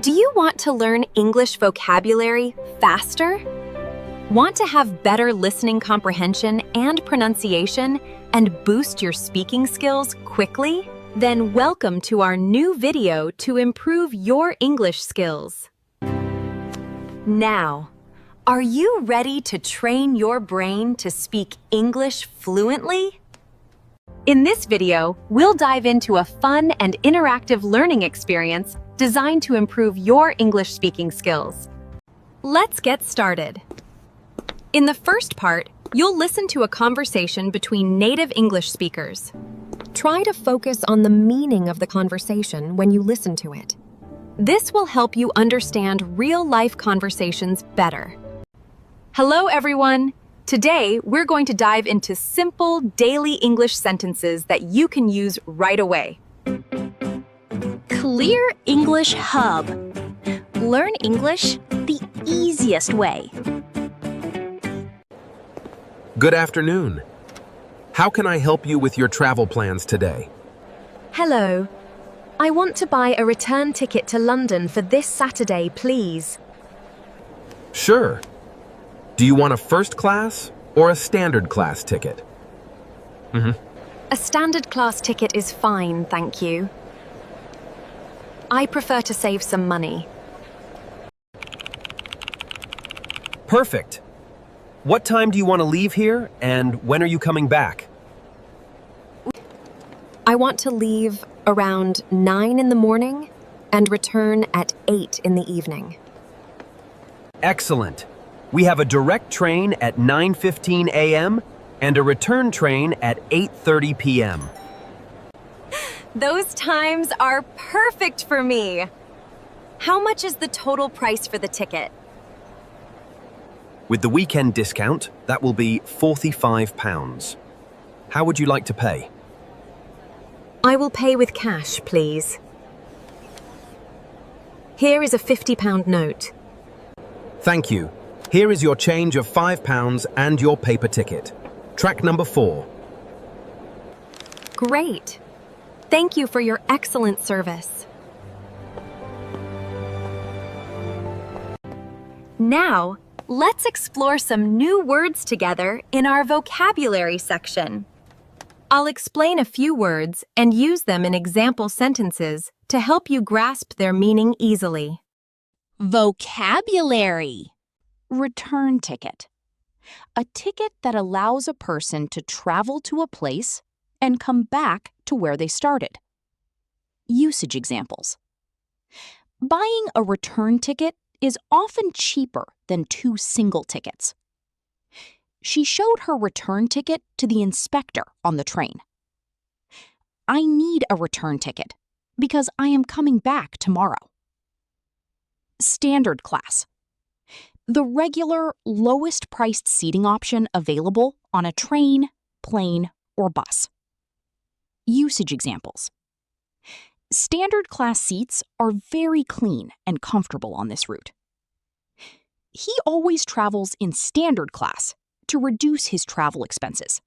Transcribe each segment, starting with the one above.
Do you want to learn English vocabulary faster? Want to have better listening comprehension and pronunciation and boost your speaking skills quickly? Then welcome to our new video to improve your English skills. Now, are you ready to train your brain to speak English fluently? In this video, we'll dive into a fun and interactive learning experience designed to improve your English speaking skills. Let's get started. In the first part, you'll listen to a conversation between native English speakers. Try to focus on the meaning of the conversation when you listen to it. This will help you understand real-life conversations better. Hello, everyone! Today, we're going to dive into simple daily English sentences that you can use right away. Clear English Hub. Learn English the easiest way. Good afternoon. How can I help you with your travel plans today? Hello. I want to buy a return ticket to London for this Saturday, please. Sure. Do you want a first class or a standard class ticket? A standard class ticket is fine, thank you. I prefer to save some money. Perfect. What time do you want to leave here, and when are you coming back? I want to leave around 9 in the morning and return at 8 in the evening. Excellent. We have a direct train at 9:15 a.m. and a return train at 8:30 p.m. Those times are perfect for me. How much is the total price for the ticket? With the weekend discount, that will be £45. How would you like to pay? I will pay with cash, please. Here is a £50 note. Thank you. Here is your change of £5 and your paper ticket. Track number 4. Great. Thank you for your excellent service. Now, let's explore some new words together in our vocabulary section. I'll explain a few words and use them in example sentences to help you grasp their meaning easily. Vocabulary. Return ticket. A ticket that allows a person to travel to a place and come back to where they started. Usage examples. Buying a return ticket is often cheaper than 2 single tickets. She showed her return ticket to the inspector on the train. I need a return ticket because I am coming back tomorrow. Standard class. The regular, lowest-priced seating option available on a train, plane, or bus. Usage examples. Standard class seats are very clean and comfortable on this route. He always travels in standard class to reduce his travel expenses.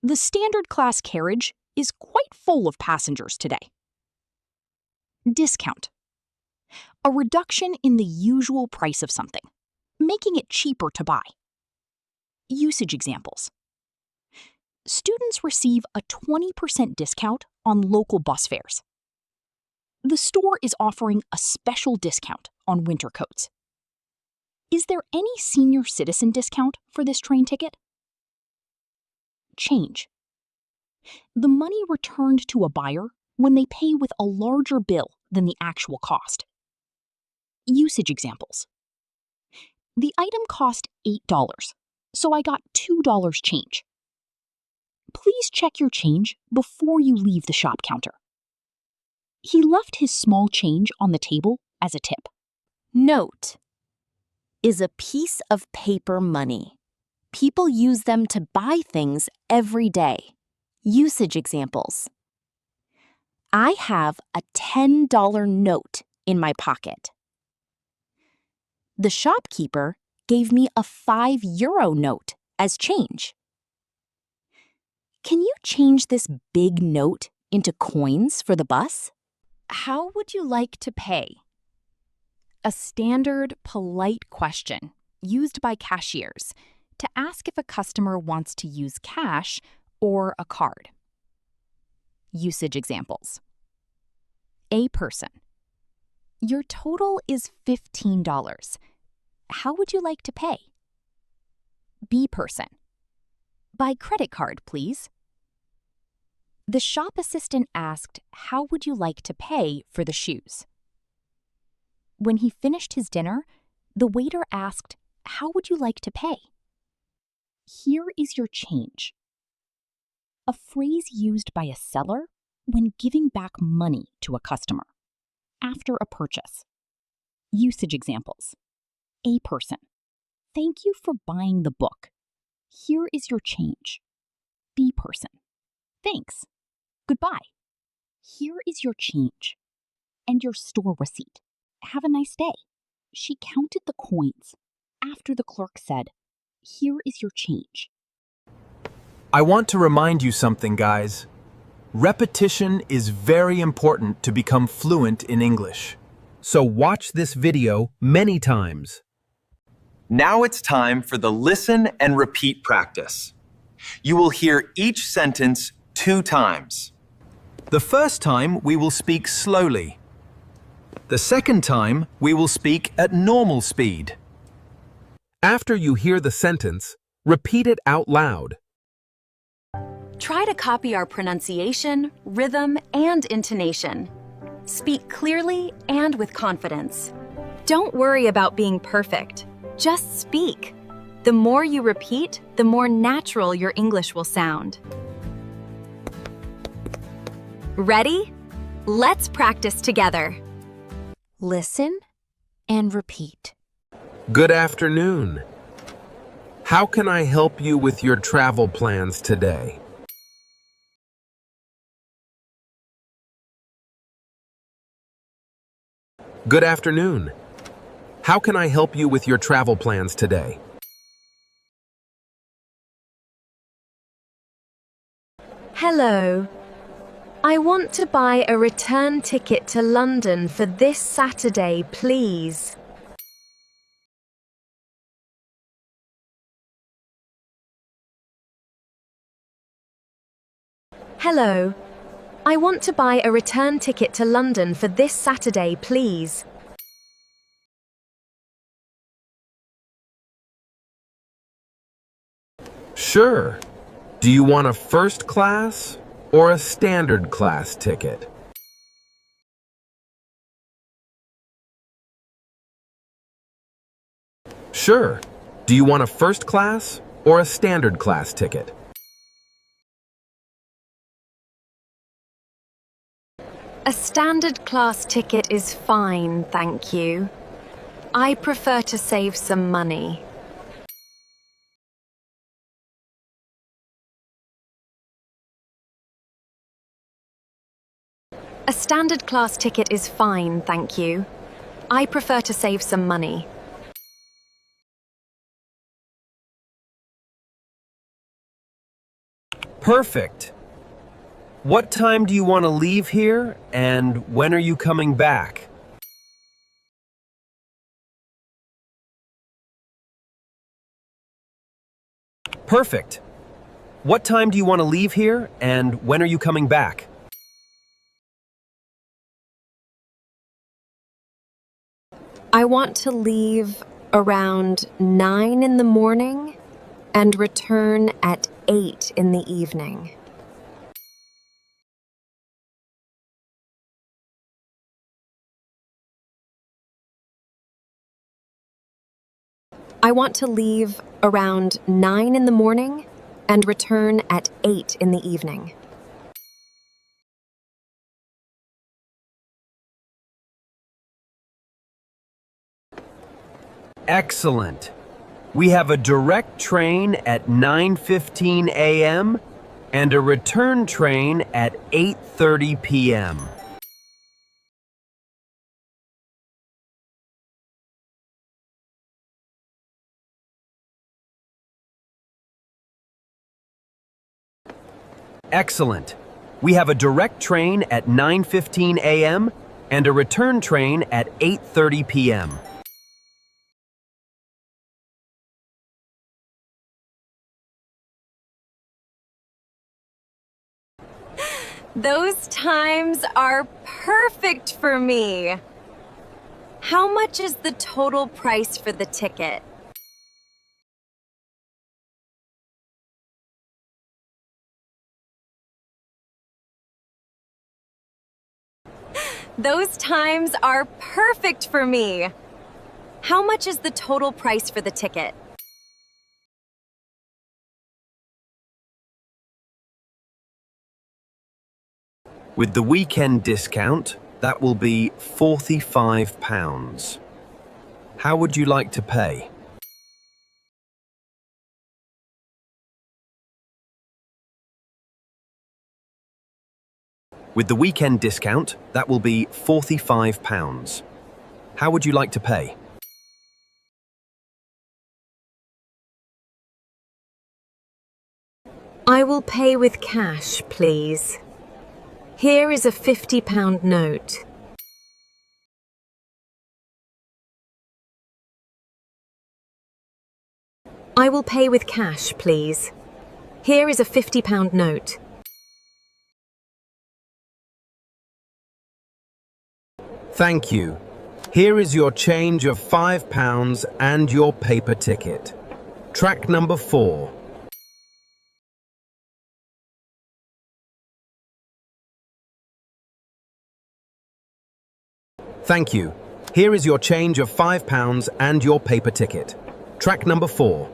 The standard class carriage is quite full of passengers today. Discount. A reduction in the usual price of something, making it cheaper to buy. Usage examples. Students receive a 20% discount on local bus fares. The store is offering a special discount on winter coats. Is there any senior citizen discount for this train ticket? Change. The money returned to a buyer when they pay with a larger bill than the actual cost. Usage examples. The item cost $8, so I got $2 change. Please check your change before you leave the shop counter. He left his small change on the table as a tip. Note is a piece of paper money. People use them to buy things every day. Usage examples. I have a $10 note in my pocket. The shopkeeper gave me a €5 note as change. Can you change this big note into coins for the bus? How would you like to pay? A standard, polite question used by cashiers to ask if a customer wants to use cash or a card. Usage examples. A person. Your total is $15. How would you like to pay? B person. By credit card, please. The shop assistant asked, how would you like to pay for the shoes? When he finished his dinner, the waiter asked, how would you like to pay? Here is your change. A phrase used by a seller when giving back money to a customer after a purchase. Usage examples. A person. Thank you for buying the book. Here is your change. B person. Thanks. Goodbye. Here is your change. And your store receipt. Have a nice day. She counted the coins after the clerk said, here is your change. I want to remind you something, guys. Repetition is very important to become fluent in English. So watch this video many times. Now it's time for the listen and repeat practice. You will hear each sentence 2 times. The first time we will speak slowly. The second time we will speak at normal speed. After you hear the sentence, repeat it out loud. Try to copy our pronunciation, rhythm, and intonation. Speak clearly and with confidence. Don't worry about being perfect. Just speak. The more you repeat, the more natural your English will sound. Ready? Let's practice together. Listen and repeat. Good afternoon. How can I help you with your travel plans today? Good afternoon. How can I help you with your travel plans today? Hello. I want to buy a return ticket to London for this Saturday, please. Hello. I want to buy a return ticket to London for this Saturday, please. Sure. Do you want a first class or a standard class ticket? Sure. Do you want a first class or a standard class ticket? A standard class ticket is fine, thank you. I prefer to save some money. A standard class ticket is fine, thank you. I prefer to save some money. Perfect. What time do you want to leave here, and when are you coming back? Perfect. What time do you want to leave here, and when are you coming back? I want to leave around 9 in the morning and return at 8 in the evening. I want to leave around 9 in the morning and return at 8 in the evening. Excellent. We have a direct train at 9:15 a.m. and a return train at 8:30 p.m. Excellent. We have a direct train at 9:15 a.m. and a return train at 8:30 p.m. Those times are perfect for me. How much is the total price for the ticket? Those times are perfect for me. How much is the total price for the ticket? With the weekend discount, that will be £45. How would you like to pay? With the weekend discount, that will be £45. How would you like to pay? I will pay with cash, please. Here is a £50 note. I will pay with cash, please. Here is a £50 note. Thank you. Here is your change of £5 and your paper ticket. Track number 4. Thank you. Here is your change of £5 and your paper ticket. Track number 4.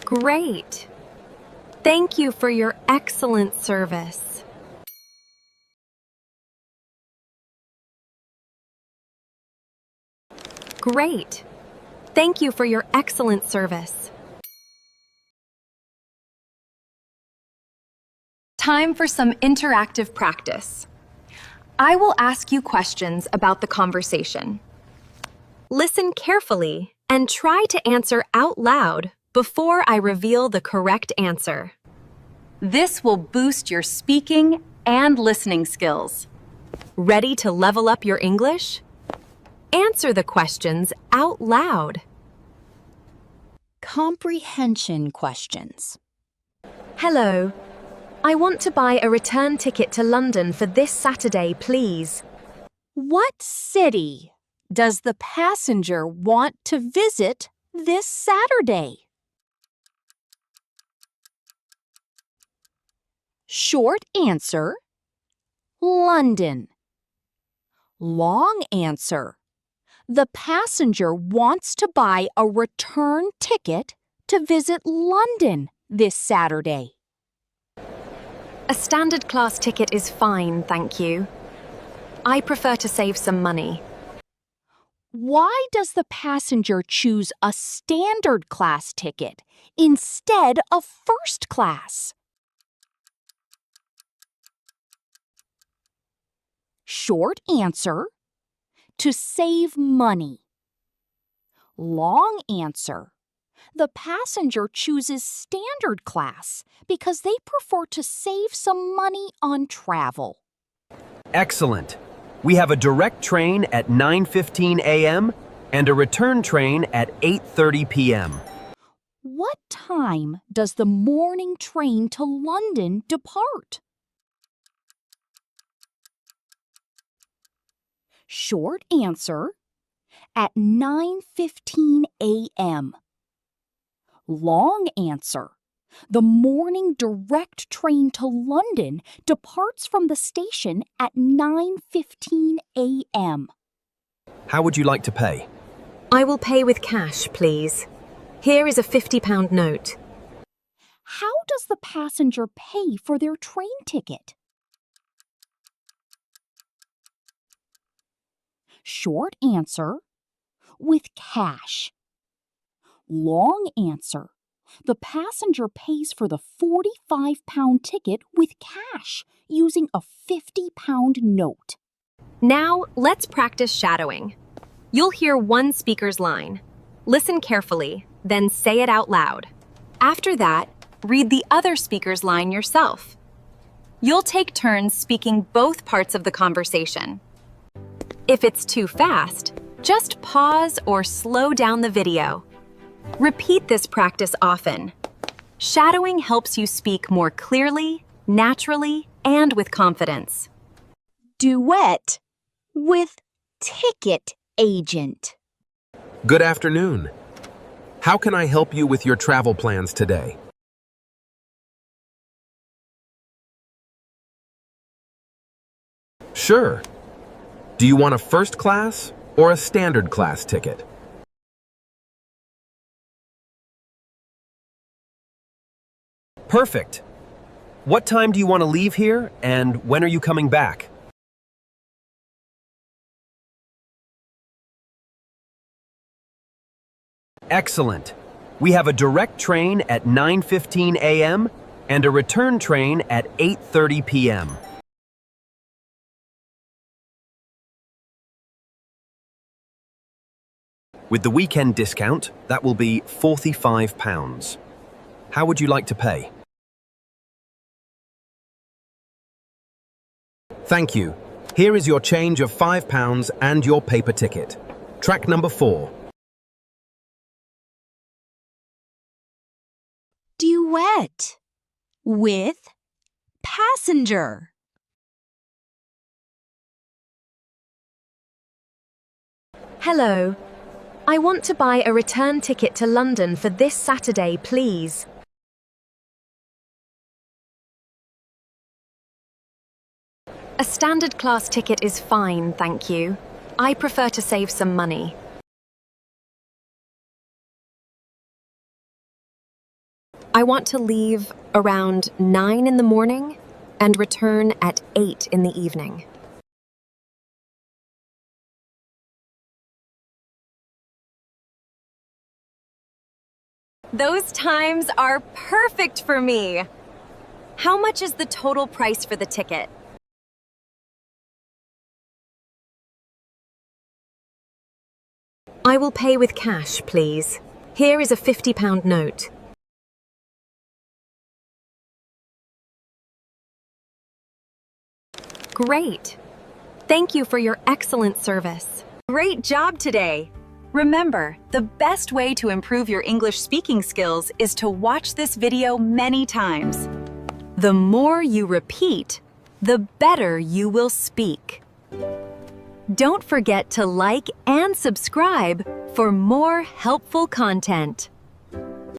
Great. Thank you for your excellent service. Great. Thank you for your excellent service. Time for some interactive practice. I will ask you questions about the conversation. Listen carefully and try to answer out loud before I reveal the correct answer. This will boost your speaking and listening skills. Ready to level up your English? Answer the questions out loud. Comprehension questions. Hello. I want to buy a return ticket to London for this Saturday, please. What city does the passenger want to visit this Saturday? Short answer, London. Long answer, the passenger wants to buy a return ticket to visit London this Saturday. A standard class ticket is fine, thank you. I prefer to save some money. Why does the passenger choose a standard class ticket instead of first class? Short answer, to save money. Long answer, the passenger chooses standard class because they prefer to save some money on travel. Excellent. We have a direct train at 9:15 a.m. and a return train at 8:30 p.m. What time does the morning train to London depart? Short answer, at 9:15 a.m. Long answer, the morning direct train to London departs from the station at 9:15 a.m. How would you like to pay? I will pay with cash, please. Here is a £50 note. How does the passenger pay for their train ticket? Short answer, with cash. Long answer, the passenger pays for the £45 ticket with cash using a £50 note. Now, let's practice shadowing. You'll hear one speaker's line. Listen carefully, then say it out loud. After that, read the other speaker's line yourself. You'll take turns speaking both parts of the conversation. If it's too fast, just pause or slow down the video. Repeat this practice often. Shadowing helps you speak more clearly, naturally, and with confidence. Duet with ticket agent. Good afternoon. How can I help you with your travel plans today? Sure. Do you want a first class or a standard class ticket? Perfect. What time do you want to leave here, and when are you coming back? Excellent. We have a direct train at 9:15 a.m. and a return train at 8:30 p.m. With the weekend discount, that will be £45. How would you like to pay? Thank you. Here is your change of £5 and your paper ticket. Track number 4. Duet with passenger. Hello. I want to buy a return ticket to London for this Saturday, please. A standard class ticket is fine, thank you. I prefer to save some money. I want to leave around 9 in the morning and return at 8 in the evening. Those times are perfect for me. How much is the total price for the ticket? I will pay with cash, please. Here is a £50 note. Great. Thank you for your excellent service. Great job today. Remember, the best way to improve your English speaking skills is to watch this video many times. The more you repeat, the better you will speak. Don't forget to like and subscribe for more helpful content.